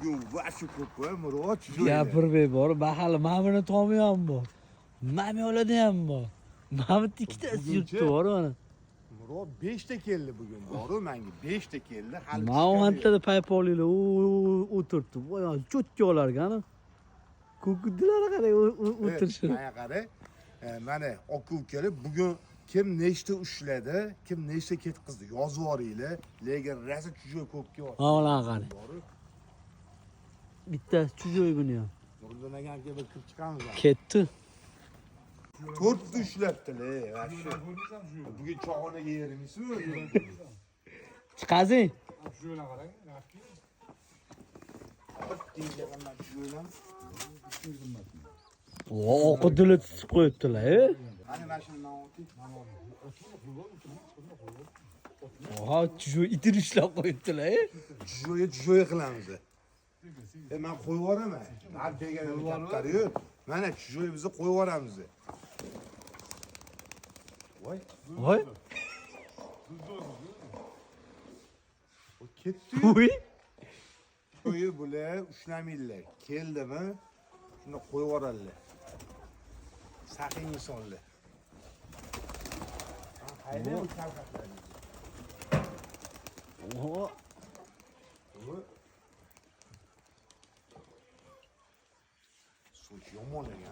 bugun va shu ko'p Murod shu. Gapirmay bor, mahali mamini tomi ham bor. Mamyolada ham bor. Mamit ikkitasi yurtdi bor mana. Murod 5 ta keldi bugun. Boru menga 5 ta keldi. Hali Mavantda paypolilar o'tiribdi. Voy, cho'tga olargan. Ko'kdilar qarang o'tirishni. Mana qarang. Mana oku kelib bugun kim nechta ushladi, kim nechta ketqizdi yozib yuboringlar. Lekin rasa chujoy ko'kka bor. Mana qarang. Bittasi chujoy buni ham. Nuriddin aka bir kirib chiqamiz. Ketdi. 4 ta ushlabdilar. Bugun cho'g'onaga yerimizni. Chiqazing. Shuna qarang. Oqidili tutib qo'yibdilar, Qani mashinadan o'tib. Oha, chujoy itini ushlab qo'yibdilar, Chujoy qilamiz. Men qo'yib yuboraman. Har deganim kattari-yu. Mana chujoy bizni qo'yib yuboramiz. Voy. Voy. O ketdi. Uy. Qo'yi bular ushlamaydilar. Keldimi? Shuni qo'yib yuboradilar. Saxiy insonlar. Hayda kalqatlar. Oha. So'ch yomon ekan.